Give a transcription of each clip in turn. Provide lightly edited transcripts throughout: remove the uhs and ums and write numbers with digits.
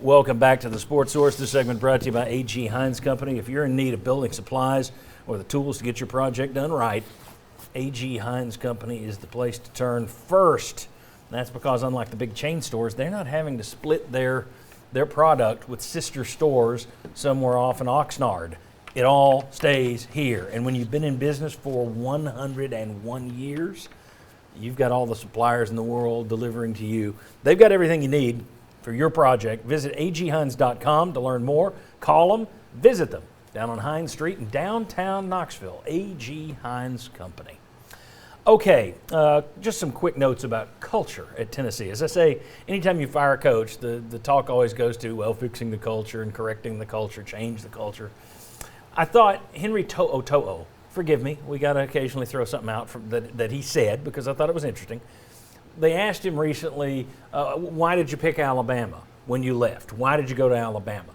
Welcome back to the Sports Source. This segment brought to you by A.G. Hines Company. If you're in need of building supplies or the tools to get your project done right, A.G. Hines Company is the place to turn first. That's because unlike the big chain stores, they're not having to split their product with sister stores somewhere off in Oxnard. It all stays here. And when you've been in business for 101 years, you've got all the suppliers in the world delivering to you. They've got everything you need for your project. Visit aghines.com to learn more. Call them, visit them down on Hines Street in downtown Knoxville. A.G. Hines Company. Okay, just some quick notes about culture at Tennessee. As I say, anytime you fire a coach, the talk always goes to, well, fixing the culture and correcting the culture, change the culture. I thought Henry To'o, forgive me, we got to occasionally throw something out that he said because I thought it was interesting. They asked him recently, why did you pick Alabama when you left? Why did you go to Alabama?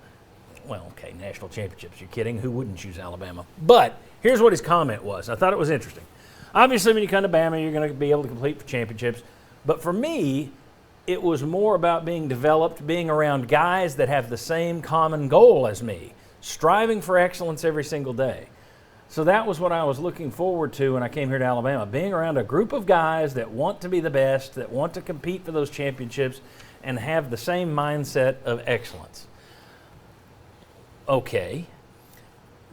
Well, okay, national championships. You're kidding. Who wouldn't choose Alabama? But here's what his comment was. I thought it was interesting. Obviously, when you come to Bama, you're going to be able to compete for championships. But for me, it was more about being developed, being around guys that have the same common goal as me, striving for excellence every single day. So that was what I was looking forward to when I came here to Alabama, being around a group of guys that want to be the best, that want to compete for those championships, and have the same mindset of excellence. Okay.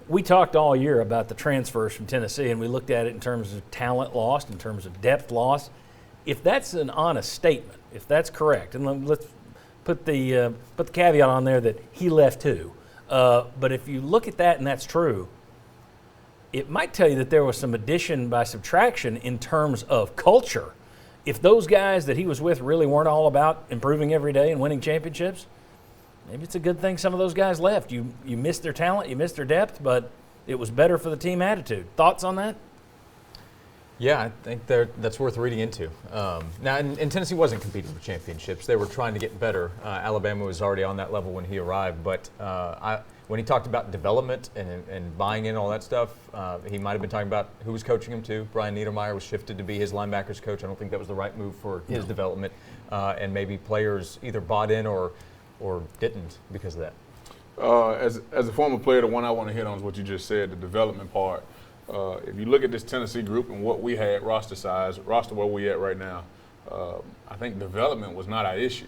We talked all year about the transfers from Tennessee, and we looked at it in terms of talent lost, in terms of depth lost. If that's an honest statement, if that's correct, and let's put the caveat on there that he left too. But if you look at that and that's true, it might tell you that there was some addition by subtraction in terms of culture. If those guys that he was with really weren't all about improving every day and winning championships, maybe it's a good thing some of those guys left. You missed their talent, you missed their depth, but it was better for the team attitude. Thoughts on that? Yeah, I think that's worth reading into. Now, and Tennessee wasn't competing for championships. They were trying to get better. Alabama was already on that level when he arrived. But when he talked about development and buying in all that stuff, he might have been talking about who was coaching him too. Brian Niedermeyer was shifted to be his linebackers coach. I don't think that was the right move for his development. And maybe players either bought in or didn't because of that. As a former player, the one I want to hit on is what you just said, the development part. If you look at this Tennessee group and what we had roster size, roster where we at right now, I think development was not our issue.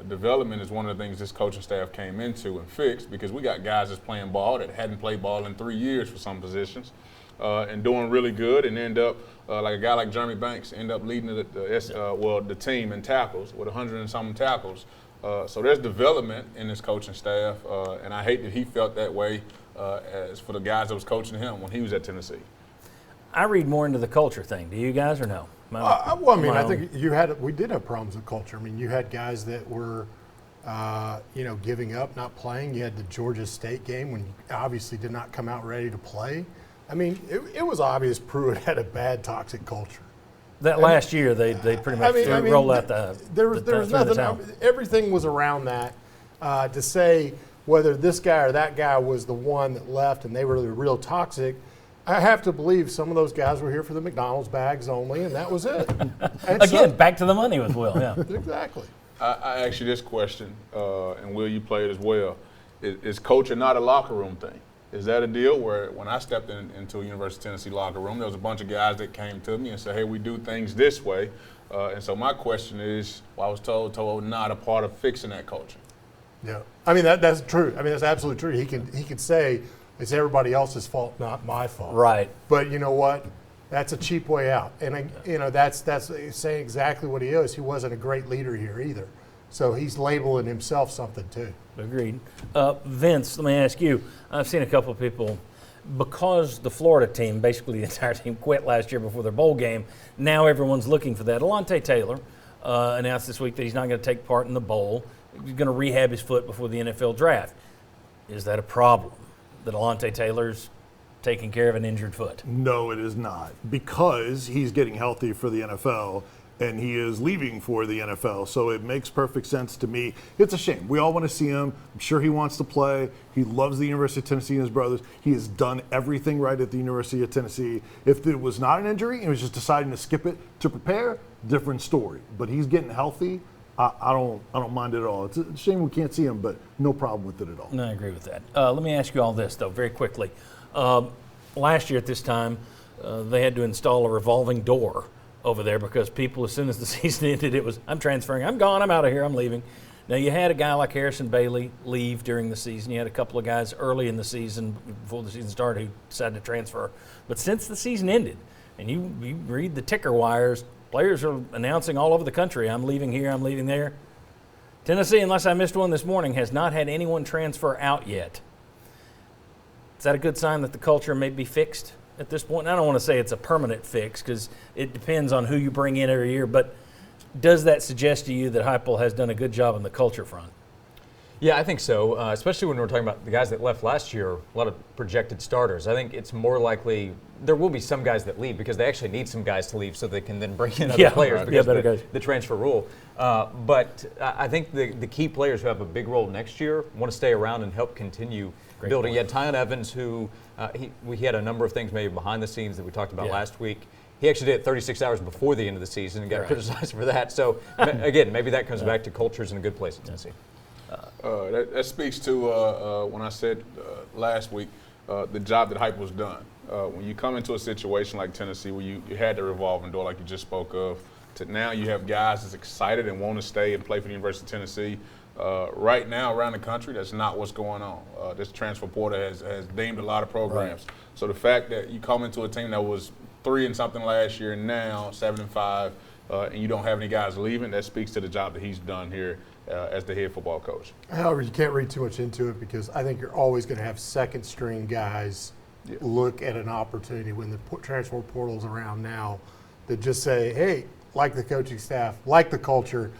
Development is one of the things this coaching staff came into and fixed because we got guys that's playing ball that hadn't played ball in 3 years for some positions and doing really good and end up like a guy like Jeremy Banks end up leading the team in tackles with 100 and something tackles. So there's development in this coaching staff, and I hate that he felt that way as for the guys that was coaching him when he was at Tennessee. I read more into the culture thing. Do you guys or no? I think we did have problems with culture. I mean, you had guys that were, giving up, not playing. You had the Georgia State game when you obviously did not come out ready to play. I mean, it was obvious Pruitt had a bad toxic culture. That last year, they pretty much rolled out there was nothing. Everything was around that. To say whether this guy or that guy was the one that left and they were the real toxic, I have to believe some of those guys were here for the McDonald's bags only, and that was it. Again, back to the money with Will. Yeah, exactly. I asked you this question, and Will, you played as well. Is coaching not a locker room thing? Is that a deal where when I stepped into a University of Tennessee locker room, there was a bunch of guys that came to me and said, hey, we do things this way. And so my question is, I was told not a part of fixing that culture. Yeah. I mean, that's true. I mean, that's absolutely true. He could say it's everybody else's fault, not my fault. Right. But you know what? That's a cheap way out. And, that's saying exactly what he is. He wasn't a great leader here either. So he's labeling himself something too. Agreed. Vince, let me ask you. I've seen a couple of people, because the Florida team, basically the entire team, quit last year before their bowl game, now everyone's looking for that. Alontae Taylor announced this week that he's not going to take part in the bowl. He's going to rehab his foot before the NFL draft. Is that a problem, that Alontae Taylor's taking care of an injured foot? No, it is not, because he's getting healthy for the NFL and he is leaving for the NFL. So it makes perfect sense to me. It's a shame. We all want to see him. I'm sure he wants to play. He loves the University of Tennessee and his brothers. He has done everything right at the University of Tennessee. If it was not an injury and he was just deciding to skip it to prepare, different story. But he's getting healthy. I don't mind it at all. It's a shame we can't see him, but no problem with it at all. No, I agree with that. Let me ask you all this, though, very quickly. Last year at this time, they had to install a revolving door over there because people, as soon as the season ended, it was, I'm transferring, I'm gone, I'm out of here, I'm leaving. Now, you had a guy like Harrison Bailey leave during the season. You had a couple of guys early in the season, before the season started, who decided to transfer. But since the season ended, and you read the ticker wires, players are announcing all over the country, I'm leaving here, I'm leaving there. Tennessee, unless I missed one this morning, has not had anyone transfer out yet. Is that a good sign that the culture may be fixed at this point? And I don't want to say it's a permanent fix because it depends on who you bring in every year, but does that suggest to you that Heupel has done a good job on the culture front? Yeah, I think so, especially when we're talking about the guys that left last year, a lot of projected starters. I think it's more likely there will be some guys that leave because they actually need some guys to leave so they can then bring in other players because the transfer rule. But I think the key players who have a big role next year want to stay around and help continue building. You had Tyon Evans, who he had a number of things maybe behind the scenes that we talked about last week. He actually did it 36 hours before the end of the season and got criticized for that. So, again, maybe that comes back to culture's in a good place in Tennessee. That speaks to when I said last week the job that Heupel's done. When you come into a situation like Tennessee where you had the revolving door like you just spoke of, to now you have guys that's excited and want to stay and play for the University of Tennessee. Right now around the country, that's not what's going on. This transfer portal has deemed a lot of programs. Right. So the fact that you come into a team that was 3-something last year and now 7-5, and you don't have any guys leaving, that speaks to the job that he's done here as the head football coach. However, you can't read too much into it because I think you're always going to have second-string guys look at an opportunity when the transfer portal's around now that just say, hey, like the coaching staff, like the culture,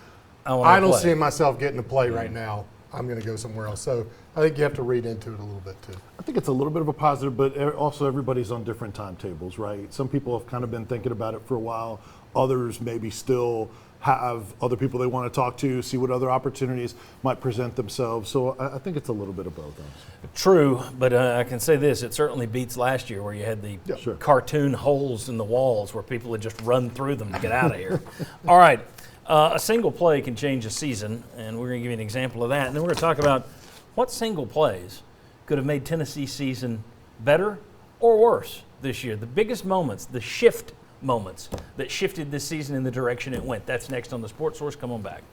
I don't see myself getting to play right now. I'm going to go somewhere else. So I think you have to read into it a little bit too. I think it's a little bit of a positive, but also everybody's on different timetables, right? Some people have kind of been thinking about it for a while. Others maybe still have other people they want to talk to, see what other opportunities might present themselves. So I think it's a little bit of both. True, but I can say this, it certainly beats last year where you had the cartoon holes in the walls where people had just run through them to get out of here. All right, a single play can change a season, and we're going to give you an example of that. And then we're going to talk about what single plays could have made Tennessee's season better or worse this year. The biggest moments, the shift moments that shifted this season in the direction it went. That's next on the Sports Source. Come on back.